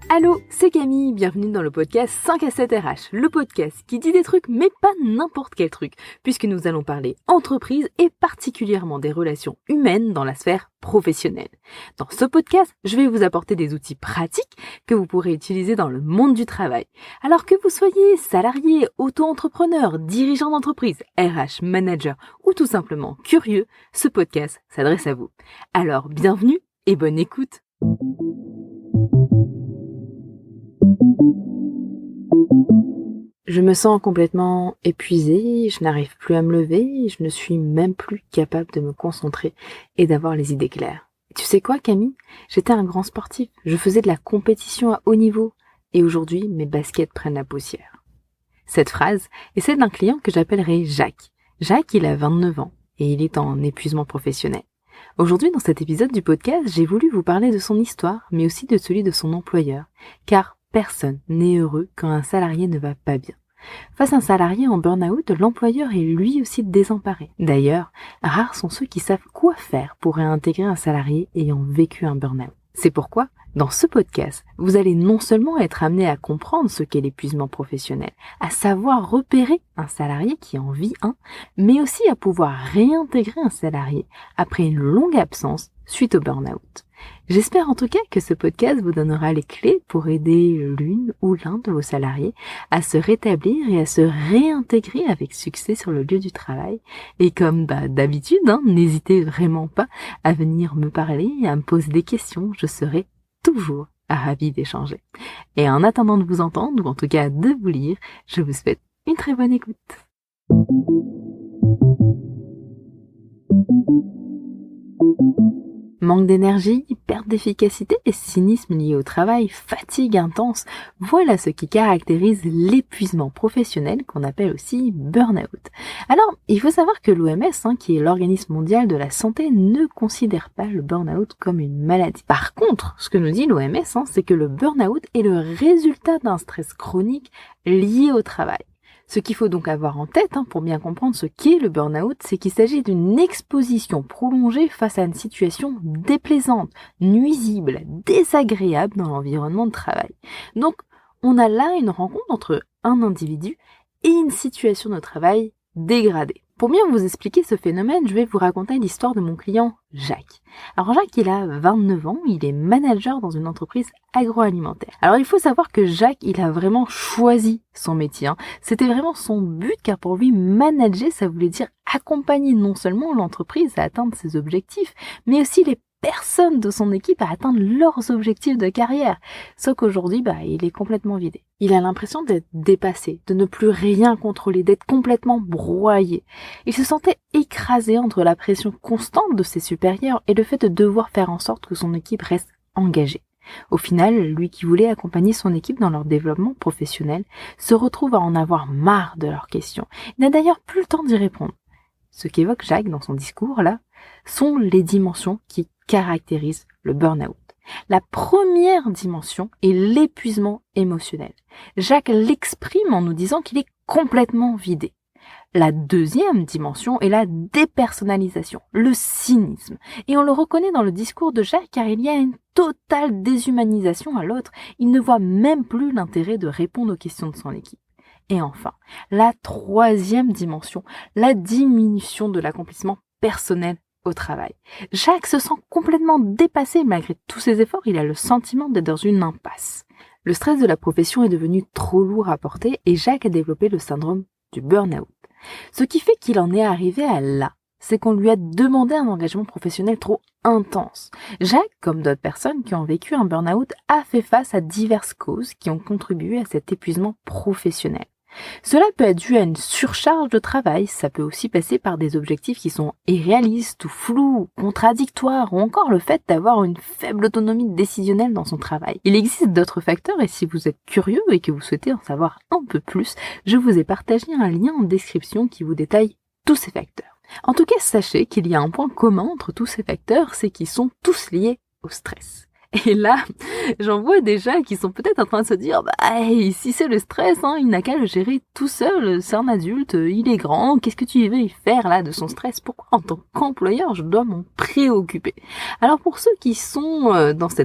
Allô, c'est Camille, bienvenue dans le podcast 5 à 7 RH, le podcast qui dit des trucs mais pas n'importe quel truc, puisque nous allons parler entreprise et particulièrement des relations humaines dans la sphère professionnelle. Dans ce podcast, je vais vous apporter des outils pratiques que vous pourrez utiliser dans le monde du travail. Alors que vous soyez salarié, auto-entrepreneur, dirigeant d'entreprise, RH, manager ou tout simplement curieux, ce podcast s'adresse à vous. Alors bienvenue et bonne écoute. Je me sens complètement épuisée, je n'arrive plus à me lever, je ne suis même plus capable de me concentrer et d'avoir les idées claires. Et tu sais quoi, Camille? J'étais un grand sportif, je faisais de la compétition à haut niveau et aujourd'hui, mes baskets prennent la poussière. Cette phrase est celle d'un client que j'appellerai Jacques. Jacques, il a 29 ans et il est en épuisement professionnel. Aujourd'hui, dans cet épisode du podcast, j'ai voulu vous parler de son histoire, mais aussi de celui de son employeur, car personne n'est heureux quand un salarié ne va pas bien. Face à un salarié en burn-out, l'employeur est lui aussi désemparé. D'ailleurs, rares sont ceux qui savent quoi faire pour réintégrer un salarié ayant vécu un burn-out. C'est pourquoi, dans ce podcast, vous allez non seulement être amené à comprendre ce qu'est l'épuisement professionnel, à savoir repérer un salarié qui en vit un, mais aussi à pouvoir réintégrer un salarié après une longue absence suite au burn-out. J'espère en tout cas que ce podcast vous donnera les clés pour aider l'une ou l'un de vos salariés à se rétablir et à se réintégrer avec succès sur le lieu du travail. Et comme d'habitude, n'hésitez vraiment pas à venir me parler, à me poser des questions, je serai toujours ravie d'échanger. Et en attendant de vous entendre, ou en tout cas de vous lire, je vous souhaite une très bonne écoute. Manque d'énergie, perte d'efficacité et cynisme lié au travail, fatigue intense, voilà ce qui caractérise l'épuisement professionnel qu'on appelle aussi burn-out. Alors, il faut savoir que l'OMS, qui est l'organisme mondial de la santé, ne considère pas le burn-out comme une maladie. Par contre, ce que nous dit l'OMS, c'est que le burn-out est le résultat d'un stress chronique lié au travail. Ce qu'il faut donc avoir en tête pour bien comprendre ce qu'est le burn-out, c'est qu'il s'agit d'une exposition prolongée face à une situation déplaisante, nuisible, désagréable dans l'environnement de travail. Donc, on a là une rencontre entre un individu et une situation de travail dégradée. Pour bien vous expliquer ce phénomène, je vais vous raconter l'histoire de mon client Jacques. Alors Jacques, il a 29 ans, il est manager dans une entreprise agroalimentaire. Alors il faut savoir que Jacques, il a vraiment choisi son métier. C'était vraiment son but, car pour lui, manager, ça voulait dire accompagner non seulement l'entreprise à atteindre ses objectifs, mais aussi les personnes de son équipe à atteindre leurs objectifs de carrière. Sauf qu'aujourd'hui, il est complètement vidé. Il a l'impression d'être dépassé, de ne plus rien contrôler, d'être complètement broyé. Il se sentait écrasé entre la pression constante de ses supérieurs et le fait de devoir faire en sorte que son équipe reste engagée. Au final, lui qui voulait accompagner son équipe dans leur développement professionnel se retrouve à en avoir marre de leurs questions. Il n'a d'ailleurs plus le temps d'y répondre. Ce qu'évoque Jacques dans son discours, là, sont les dimensions qui caractérisent le burn-out. La première dimension est l'épuisement émotionnel. Jacques l'exprime en nous disant qu'il est complètement vidé. La deuxième dimension est la dépersonnalisation, le cynisme. Et on le reconnaît dans le discours de Jacques car il y a une totale déshumanisation à l'autre. Il ne voit même plus l'intérêt de répondre aux questions de son équipe. Et enfin, la troisième dimension, la diminution de l'accomplissement personnel au travail. Jacques se sent complètement dépassé malgré tous ses efforts, il a le sentiment d'être dans une impasse. Le stress de la profession est devenu trop lourd à porter et Jacques a développé le syndrome du burn-out. Ce qui fait qu'il en est arrivé à là, c'est qu'on lui a demandé un engagement professionnel trop intense. Jacques, comme d'autres personnes qui ont vécu un burn-out, a fait face à diverses causes qui ont contribué à cet épuisement professionnel. Cela peut être dû à une surcharge de travail, ça peut aussi passer par des objectifs qui sont irréalistes ou flous, ou contradictoires, ou encore le fait d'avoir une faible autonomie décisionnelle dans son travail. Il existe d'autres facteurs et si vous êtes curieux et que vous souhaitez en savoir un peu plus, je vous ai partagé un lien en description qui vous détaille tous ces facteurs. En tout cas, sachez qu'il y a un point commun entre tous ces facteurs, c'est qu'ils sont tous liés au stress. Et là, j'en vois déjà qui sont peut-être en train de se dire, hey, si c'est le stress, il n'a qu'à le gérer tout seul, c'est un adulte, il est grand, qu'est-ce que tu veux y faire là de son stress? Pourquoi en tant qu'employeur je dois m'en préoccuper? Alors pour ceux qui sont dans ce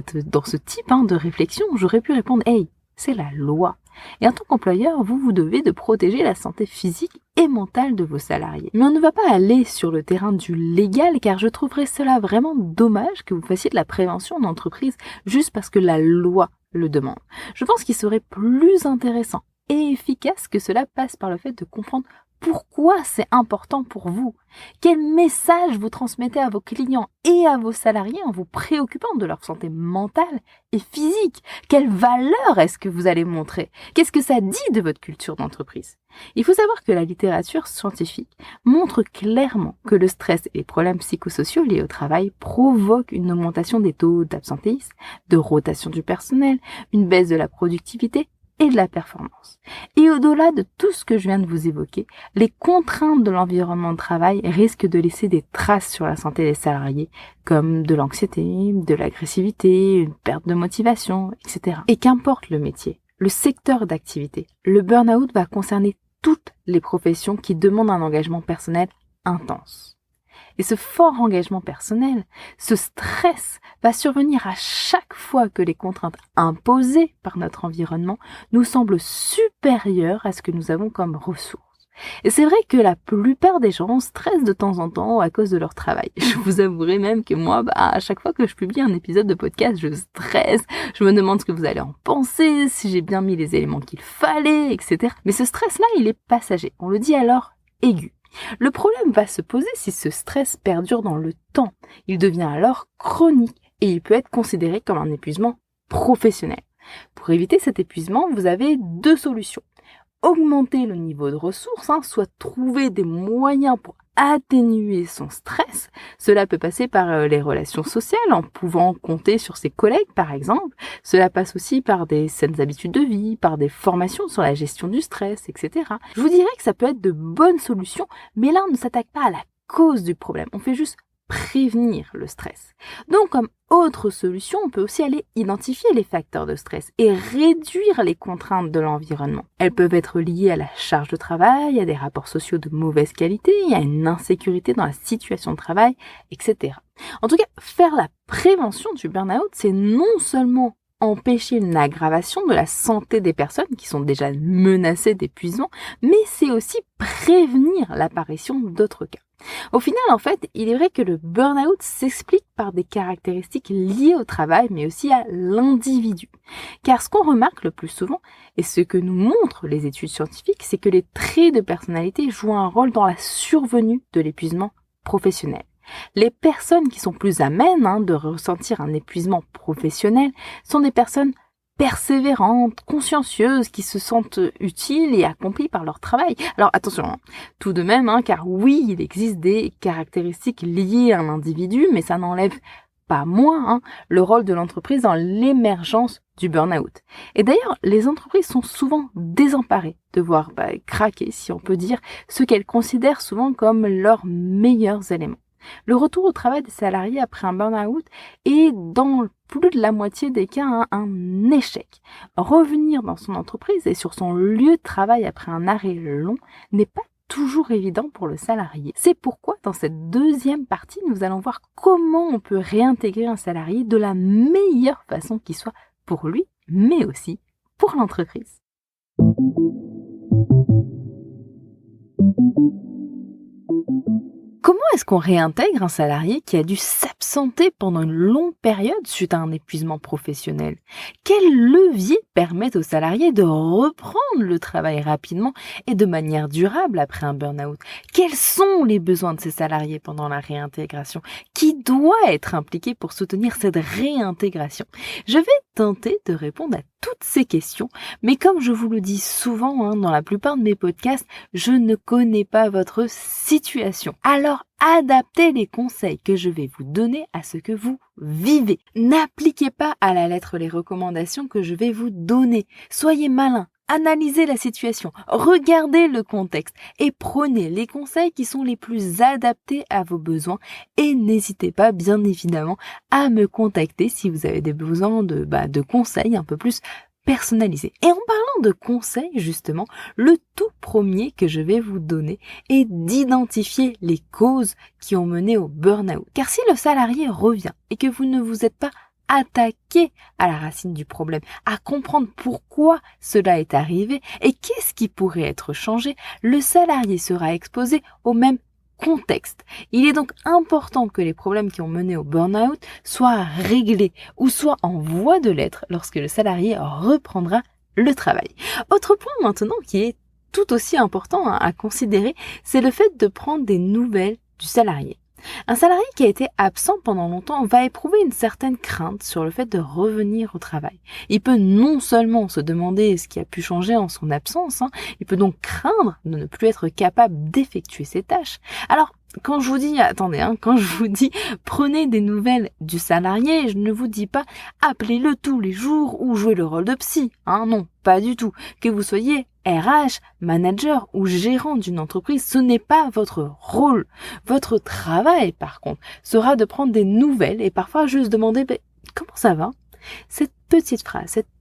type de réflexion, j'aurais pu répondre, hey, c'est la loi. Et en tant qu'employeur, vous devez de protéger la santé physique et mentale de vos salariés. Mais on ne va pas aller sur le terrain du légal car je trouverais cela vraiment dommage que vous fassiez de la prévention en entreprise juste parce que la loi le demande. Je pense qu'il serait plus intéressant et efficace que cela passe par le fait de comprendre pourquoi c'est important pour vous. Quel message vous transmettez à vos clients et à vos salariés en vous préoccupant de leur santé mentale et physique? Quelle valeur est-ce que vous allez montrer? Qu'est-ce que ça dit de votre culture d'entreprise? Il faut savoir que la littérature scientifique montre clairement que le stress et les problèmes psychosociaux liés au travail provoquent une augmentation des taux d'absentéisme, de rotation du personnel, une baisse de la productivité et de la performance. Et au-delà de tout ce que je viens de vous évoquer, les contraintes de l'environnement de travail risquent de laisser des traces sur la santé des salariés, comme de l'anxiété, de l'agressivité, une perte de motivation, etc. Et qu'importe le métier, le secteur d'activité, le burn-out va concerner toutes les professions qui demandent un engagement personnel intense. Et ce fort engagement personnel, ce stress va survenir à chaque fois que les contraintes imposées par notre environnement nous semblent supérieures à ce que nous avons comme ressources. Et c'est vrai que la plupart des gens stressent de temps en temps à cause de leur travail. Je vous avouerai même que moi, à chaque fois que je publie un épisode de podcast, je stresse, je me demande ce que vous allez en penser, si j'ai bien mis les éléments qu'il fallait, etc. Mais ce stress-là, il est passager. On le dit alors aigu. Le problème va se poser si ce stress perdure dans le temps. Il devient alors chronique et il peut être considéré comme un épuisement professionnel. Pour éviter cet épuisement, vous avez deux solutions. Augmenter le niveau de ressources, soit trouver des moyens pour atténuer son stress. Cela peut passer par les relations sociales, en pouvant compter sur ses collègues par exemple. Cela passe aussi par des saines habitudes de vie, par des formations sur la gestion du stress, etc. Je vous dirais que ça peut être de bonnes solutions, mais là on ne s'attaque pas à la cause du problème, on fait juste prévenir le stress. Donc, comme autre solution, on peut aussi aller identifier les facteurs de stress et réduire les contraintes de l'environnement. Elles peuvent être liées à la charge de travail, à des rapports sociaux de mauvaise qualité, à une insécurité dans la situation de travail, etc. En tout cas, faire la prévention du burn-out, c'est non seulement empêcher une aggravation de la santé des personnes qui sont déjà menacées d'épuisement, mais c'est aussi prévenir l'apparition d'autres cas. Au final, en fait, il est vrai que le burn-out s'explique par des caractéristiques liées au travail, mais aussi à l'individu. Car ce qu'on remarque le plus souvent, et ce que nous montrent les études scientifiques, c'est que les traits de personnalité jouent un rôle dans la survenue de l'épuisement professionnel. Les personnes qui sont plus amènes de ressentir un épuisement professionnel sont des personnes persévérantes, consciencieuses, qui se sentent utiles et accomplies par leur travail. Alors attention, tout de même, car oui, il existe des caractéristiques liées à un individu, mais ça n'enlève pas moins le rôle de l'entreprise dans l'émergence du burn-out. Et d'ailleurs, les entreprises sont souvent désemparées de voir craquer, si on peut dire, ce qu'elles considèrent souvent comme leurs meilleurs éléments. Le retour au travail des salariés après un burn-out est dans plus de la moitié des cas un échec. Revenir dans son entreprise et sur son lieu de travail après un arrêt long n'est pas toujours évident pour le salarié. C'est pourquoi dans cette deuxième partie, nous allons voir comment on peut réintégrer un salarié de la meilleure façon qui soit pour lui, mais aussi pour l'entreprise. Comment est-ce qu'on réintègre un salarié qui a dû s'absenter pendant une longue période suite à un épuisement professionnel? Quels leviers permettent au salarié de reprendre le travail rapidement et de manière durable après un burn-out? Quels sont les besoins de ces salariés pendant la réintégration? Qui doit être impliqué pour soutenir cette réintégration? Je vais tenter de répondre à toutes ces questions, mais comme je vous le dis souvent dans la plupart de mes podcasts, je ne connais pas votre situation. Alors, adaptez les conseils que je vais vous donner à ce que vous vivez. N'appliquez pas à la lettre les recommandations que je vais vous donner. Soyez malin. analysez la situation, regardez le contexte et prenez les conseils qui sont les plus adaptés à vos besoins et n'hésitez pas bien évidemment à me contacter si vous avez des besoins de conseils un peu plus personnalisés. Et en parlant de conseils justement, le tout premier que je vais vous donner est d'identifier les causes qui ont mené au burn-out. Car si le salarié revient et que vous ne vous êtes pas attaquer à la racine du problème, à comprendre pourquoi cela est arrivé et qu'est-ce qui pourrait être changé, le salarié sera exposé au même contexte. Il est donc important que les problèmes qui ont mené au burn-out soient réglés ou soient en voie de l'être lorsque le salarié reprendra le travail. Autre point maintenant qui est tout aussi important à considérer, c'est le fait de prendre des nouvelles du salarié. Un salarié qui a été absent pendant longtemps va éprouver une certaine crainte sur le fait de revenir au travail. Il peut non seulement se demander ce qui a pu changer en son absence, il peut donc craindre de ne plus être capable d'effectuer ses tâches. Alors, quand je vous dis prenez des nouvelles du salarié, je ne vous dis pas appelez-le tous les jours ou jouez le rôle de psy. Non, pas du tout. Que vous soyez RH, manager ou gérant d'une entreprise, ce n'est pas votre rôle. Votre travail, par contre, sera de prendre des nouvelles et parfois juste demander comment ça va ? Cette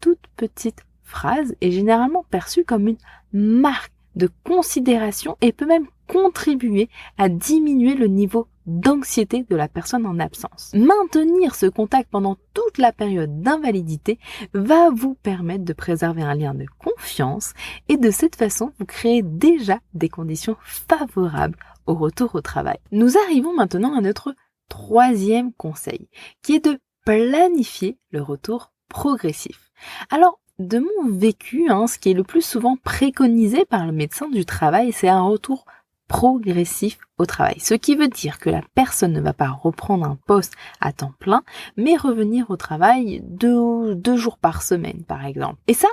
toute petite phrase est généralement perçue comme une marque de considération et peut même contribuer à diminuer le niveau d'anxiété de la personne en absence. Maintenir ce contact pendant toute la période d'invalidité va vous permettre de préserver un lien de confiance et de cette façon, vous créez déjà des conditions favorables au retour au travail. Nous arrivons maintenant à notre troisième conseil, qui est de planifier le retour progressif. Alors, de mon vécu, ce qui est le plus souvent préconisé par le médecin du travail, c'est un retour progressif au travail. Ce qui veut dire que la personne ne va pas reprendre un poste à temps plein, mais revenir au travail deux jours par semaine, par exemple. Et ça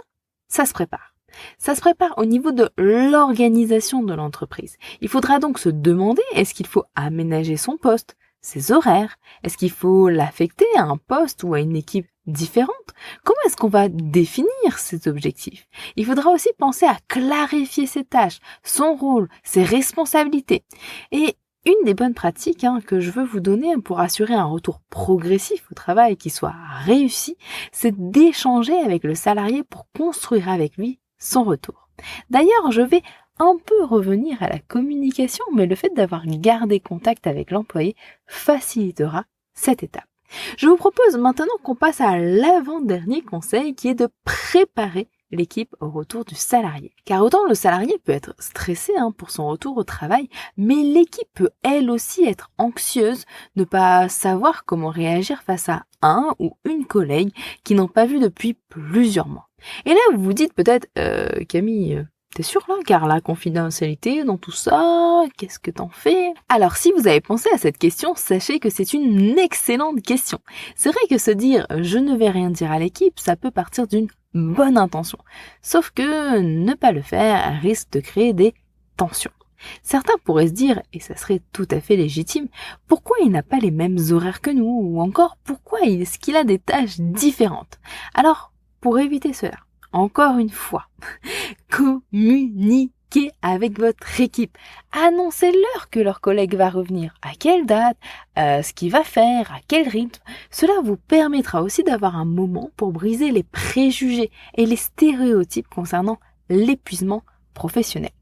se prépare. Ça se prépare au niveau de l'organisation de l'entreprise. Il faudra donc se demander, est-ce qu'il faut aménager son poste, ses horaires? Est-ce qu'il faut l'affecter à un poste ou à une équipe différente? Comment est-ce qu'on va définir ces objectifs? Il faudra aussi penser à clarifier ses tâches, son rôle, ses responsabilités. Et une des bonnes pratiques que je veux vous donner pour assurer un retour progressif au travail qui soit réussi, c'est d'échanger avec le salarié pour construire avec lui son retour. D'ailleurs, je vais un peu revenir à la communication, mais le fait d'avoir gardé contact avec l'employé facilitera cette étape. Je vous propose maintenant qu'on passe à l'avant-dernier conseil qui est de préparer l'équipe au retour du salarié. Car autant le salarié peut être stressé pour son retour au travail, mais l'équipe peut elle aussi être anxieuse, ne pas savoir comment réagir face à un ou une collègue qui n'ont pas vu depuis plusieurs mois. Et là, vous vous dites peut-être, Camille, t'es sûre là, car la confidentialité dans tout ça, qu'est-ce que t'en fais? Alors si vous avez pensé à cette question, sachez que c'est une excellente question. C'est vrai que se dire je ne vais rien dire à l'équipe, ça peut partir d'une bonne intention. Sauf que ne pas le faire risque de créer des tensions. Certains pourraient se dire, et ça serait tout à fait légitime, pourquoi il n'a pas les mêmes horaires que nous, ou encore pourquoi est-ce qu'il a des tâches différentes? Alors, pour éviter cela, encore une fois, communiquez avec votre équipe. Annoncez-leur que leur collègue va revenir, à quelle date, ce qu'il va faire, à quel rythme. Cela vous permettra aussi d'avoir un moment pour briser les préjugés et les stéréotypes concernant l'épuisement professionnel.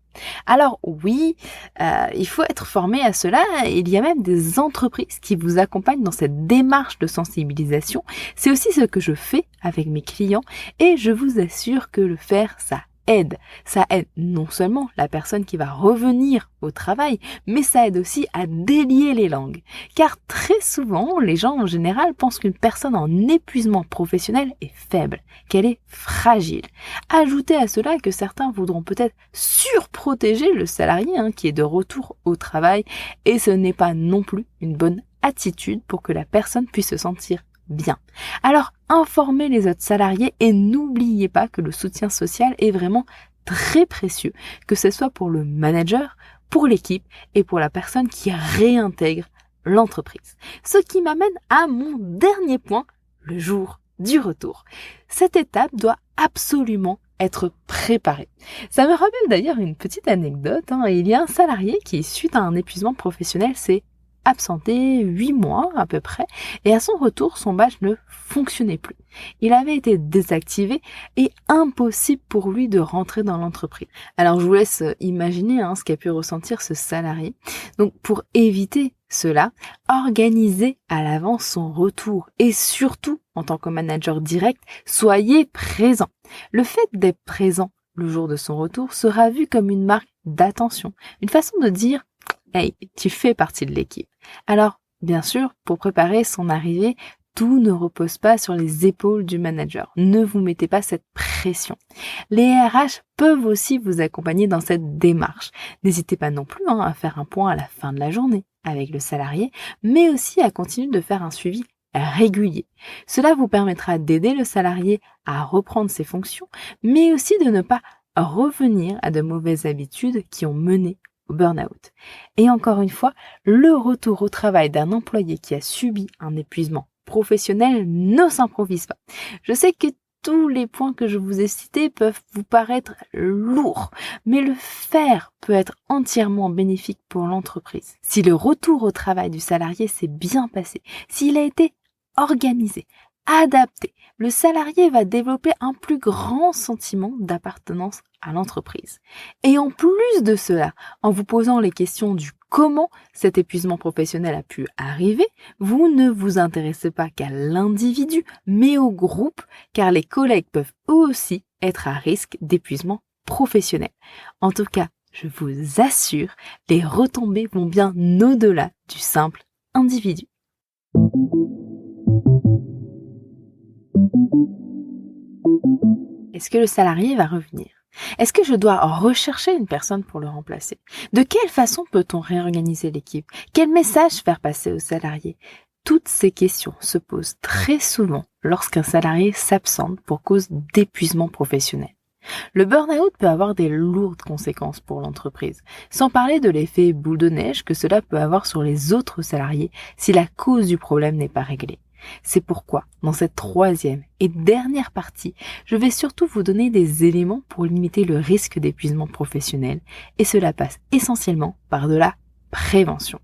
Alors oui, il faut être formé à cela. Il y a même des entreprises qui vous accompagnent dans cette démarche de sensibilisation. C'est aussi ce que je fais avec mes clients et je vous assure que le faire, ça aide. Ça aide non seulement la personne qui va revenir au travail, mais ça aide aussi à délier les langues. Car très souvent, les gens en général pensent qu'une personne en épuisement professionnel est faible, qu'elle est fragile. Ajoutez à cela que certains voudront peut-être surprotéger le salarié qui est de retour au travail et ce n'est pas non plus une bonne attitude pour que la personne puisse se sentir bien. Alors, informez les autres salariés et n'oubliez pas que le soutien social est vraiment très précieux, que ce soit pour le manager, pour l'équipe et pour la personne qui réintègre l'entreprise. Ce qui m'amène à mon dernier point, le jour du retour. Cette étape doit absolument être préparé. Ça me rappelle d'ailleurs une petite anecdote. Il y a un salarié qui, suite à un épuisement professionnel, s'est absenté 8 mois à peu près, et à son retour, son badge ne fonctionnait plus. Il avait été désactivé et impossible pour lui de rentrer dans l'entreprise. Alors je vous laisse imaginer ce qu'a pu ressentir ce salarié. Donc pour éviter cela, organisez à l'avance son retour et surtout, en tant que manager direct, soyez présent. Le fait d'être présent le jour de son retour sera vu comme une marque d'attention, une façon de dire « Hey, tu fais partie de l'équipe ». Alors, bien sûr, pour préparer son arrivée, tout ne repose pas sur les épaules du manager. Ne vous mettez pas cette pression. Les RH peuvent aussi vous accompagner dans cette démarche. N'hésitez pas non plus à faire un point à la fin de la journée avec le salarié, mais aussi à continuer de faire un suivi régulier. Cela vous permettra d'aider le salarié à reprendre ses fonctions, mais aussi de ne pas revenir à de mauvaises habitudes qui ont mené au burn-out. Et encore une fois, le retour au travail d'un employé qui a subi un épuisement professionnel ne s'improvise pas. Je sais que tous les points que je vous ai cités peuvent vous paraître lourds, mais le faire peut être entièrement bénéfique pour l'entreprise. Si le retour au travail du salarié s'est bien passé, s'il a été organisé, adapté, le salarié va développer un plus grand sentiment d'appartenance à l'entreprise. Et en plus de cela, en vous posant les questions du comment cet épuisement professionnel a pu arriver, vous ne vous intéressez pas qu'à l'individu, mais au groupe, car les collègues peuvent eux aussi être à risque d'épuisement professionnel. En tout cas, je vous assure, les retombées vont bien au-delà du simple individu. Est-ce que le salarié va revenir ? Est-ce que je dois rechercher une personne pour le remplacer ? De quelle façon peut-on réorganiser l'équipe ? Quel message faire passer aux salariés ? Toutes ces questions se posent très souvent lorsqu'un salarié s'absente pour cause d'épuisement professionnel. Le burn-out peut avoir des lourdes conséquences pour l'entreprise, sans parler de l'effet boule de neige que cela peut avoir sur les autres salariés si la cause du problème n'est pas réglée. C'est pourquoi, dans cette troisième et dernière partie, je vais surtout vous donner des éléments pour limiter le risque d'épuisement professionnel, et cela passe essentiellement par de la prévention.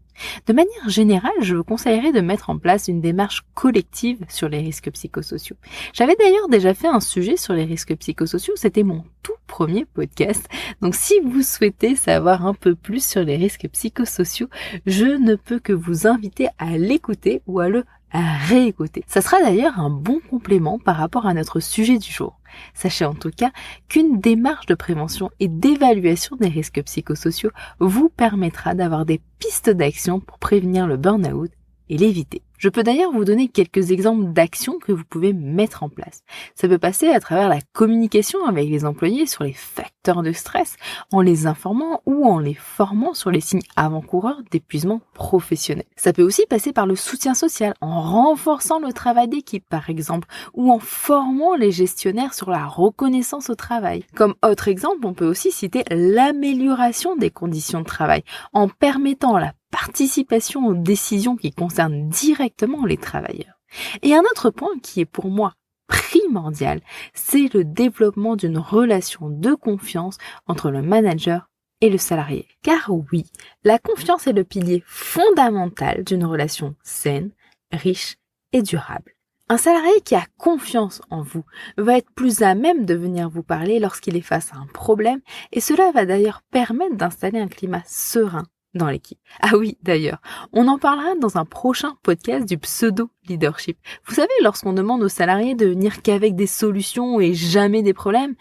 De manière générale, je vous conseillerais de mettre en place une démarche collective sur les risques psychosociaux. J'avais d'ailleurs déjà fait un sujet sur les risques psychosociaux, c'était mon tout premier podcast. Donc si vous souhaitez savoir un peu plus sur les risques psychosociaux, je ne peux que vous inviter à l'écouter ou à le réécouter. Ça sera d'ailleurs un bon complément par rapport à notre sujet du jour. Sachez en tout cas qu'une démarche de prévention et d'évaluation des risques psychosociaux vous permettra d'avoir des pistes d'action pour prévenir le burn-out et l'éviter. Je peux d'ailleurs vous donner quelques exemples d'actions que vous pouvez mettre en place. Ça peut passer à travers la communication avec les employés sur les facteurs de stress, en les informant ou en les formant sur les signes avant-coureurs d'épuisement professionnel. Ça peut aussi passer par le soutien social, en renforçant le travail d'équipe par exemple, ou en formant les gestionnaires sur la reconnaissance au travail. Comme autre exemple, on peut aussi citer l'amélioration des conditions de travail, en permettant la participation aux décisions qui concernent directement les travailleurs. Et un autre point qui est pour moi primordial, c'est le développement d'une relation de confiance entre le manager et le salarié. Car oui, la confiance est le pilier fondamental d'une relation saine, riche et durable. Un salarié qui a confiance en vous va être plus à même de venir vous parler lorsqu'il est face à un problème, et cela va d'ailleurs permettre d'installer un climat serein dans l'équipe. Ah oui, d'ailleurs, on en parlera dans un prochain podcast du pseudo-leadership. Vous savez, lorsqu'on demande aux salariés de venir qu'avec des solutions et jamais des problèmes,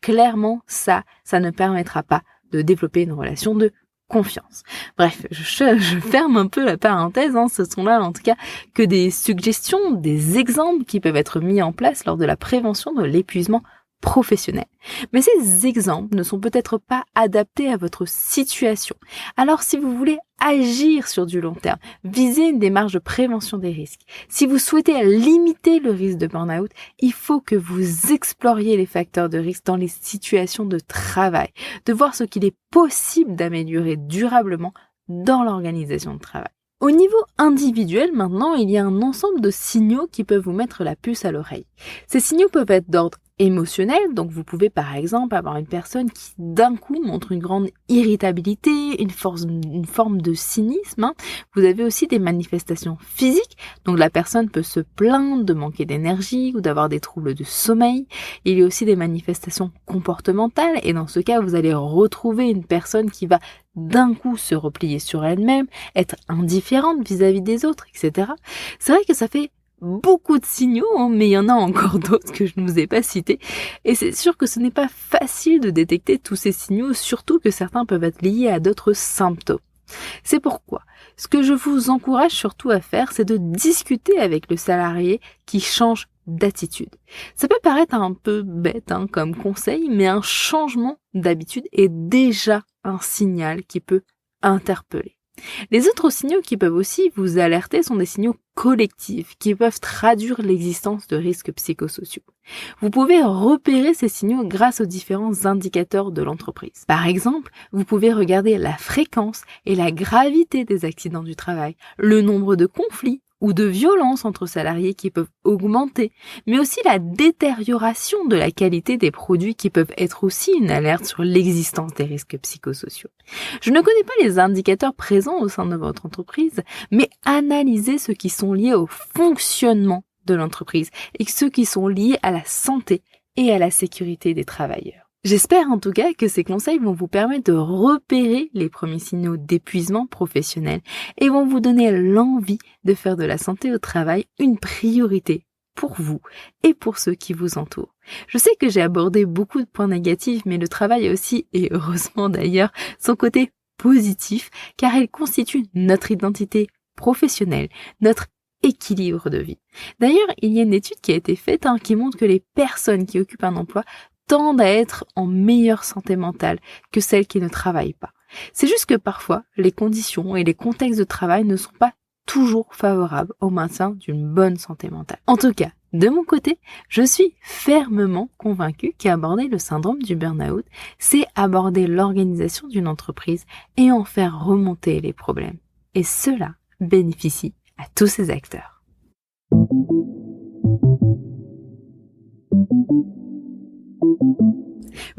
clairement, ça ne permettra pas de développer une relation de confiance. Bref, je ferme un peu la parenthèse, ce sont là en tout cas que des suggestions, des exemples qui peuvent être mis en place lors de la prévention de l'épuisement professionnel. Mais ces exemples ne sont peut-être pas adaptés à votre situation. Alors si vous voulez agir sur du long terme, viser une démarche de prévention des risques, si vous souhaitez limiter le risque de burn-out, il faut que vous exploriez les facteurs de risque dans les situations de travail, de voir ce qu'il est possible d'améliorer durablement dans l'organisation de travail. Au niveau individuel, maintenant, il y a un ensemble de signaux qui peuvent vous mettre la puce à l'oreille. Ces signaux peuvent être d'ordre émotionnel. Donc vous pouvez par exemple avoir une personne qui d'un coup montre une grande irritabilité, une forme de cynisme. Vous avez aussi des manifestations physiques. Donc la personne peut se plaindre de manquer d'énergie ou d'avoir des troubles de sommeil. Il y a aussi des manifestations comportementales et dans ce cas vous allez retrouver une personne qui va d'un coup se replier sur elle-même, être indifférente vis-à-vis des autres, etc. C'est vrai que ça fait beaucoup de signaux, mais il y en a encore d'autres que je ne vous ai pas cités. Et c'est sûr que ce n'est pas facile de détecter tous ces signaux, surtout que certains peuvent être liés à d'autres symptômes. C'est pourquoi, ce que je vous encourage surtout à faire, c'est de discuter avec le salarié qui change d'attitude. Ça peut paraître un peu bête comme conseil, mais un changement d'habitude est déjà un signal qui peut interpeller. Les autres signaux qui peuvent aussi vous alerter sont des signaux collectifs qui peuvent traduire l'existence de risques psychosociaux. Vous pouvez repérer ces signaux grâce aux différents indicateurs de l'entreprise. Par exemple, vous pouvez regarder la fréquence et la gravité des accidents du travail, le nombre de conflits ou de violences entre salariés qui peuvent augmenter, mais aussi la détérioration de la qualité des produits qui peuvent être aussi une alerte sur l'existence des risques psychosociaux. Je ne connais pas les indicateurs présents au sein de votre entreprise, mais analysez ceux qui sont liés au fonctionnement de l'entreprise et ceux qui sont liés à la santé et à la sécurité des travailleurs. J'espère en tout cas que ces conseils vont vous permettre de repérer les premiers signaux d'épuisement professionnel et vont vous donner l'envie de faire de la santé au travail une priorité pour vous et pour ceux qui vous entourent. Je sais que j'ai abordé beaucoup de points négatifs, mais le travail a aussi, et heureusement d'ailleurs, son côté positif car il constitue notre identité professionnelle, notre équilibre de vie. D'ailleurs, il y a une étude qui a été faite qui montre que les personnes qui occupent un emploi tendent à être en meilleure santé mentale que celles qui ne travaillent pas. C'est juste que parfois, les conditions et les contextes de travail ne sont pas toujours favorables au maintien d'une bonne santé mentale. En tout cas, de mon côté, je suis fermement convaincue qu'aborder le syndrome du burn-out, c'est aborder l'organisation d'une entreprise et en faire remonter les problèmes. Et cela bénéficie à tous ces acteurs.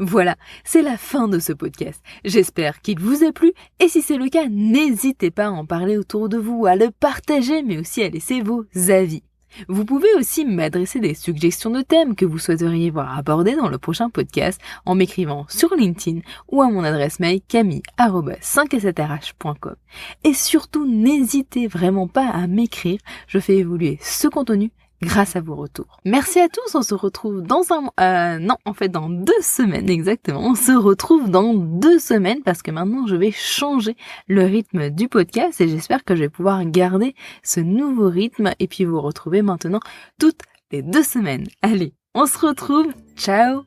Voilà, c'est la fin de ce podcast. J'espère qu'il vous a plu et si c'est le cas, n'hésitez pas à en parler autour de vous, à le partager mais aussi à laisser vos avis. Vous pouvez aussi m'adresser des suggestions de thèmes que vous souhaiteriez voir abordés dans le prochain podcast en m'écrivant sur LinkedIn ou à mon adresse mail camille@5s7rh.com. Et surtout, n'hésitez vraiment pas à m'écrire, je fais évoluer ce contenu grâce à vos retours. Merci à tous, on se retrouve dans 2 semaines exactement. On se retrouve dans 2 semaines parce que maintenant je vais changer le rythme du podcast et j'espère que je vais pouvoir garder ce nouveau rythme et puis vous retrouver maintenant toutes les 2 semaines. Allez, on se retrouve. Ciao!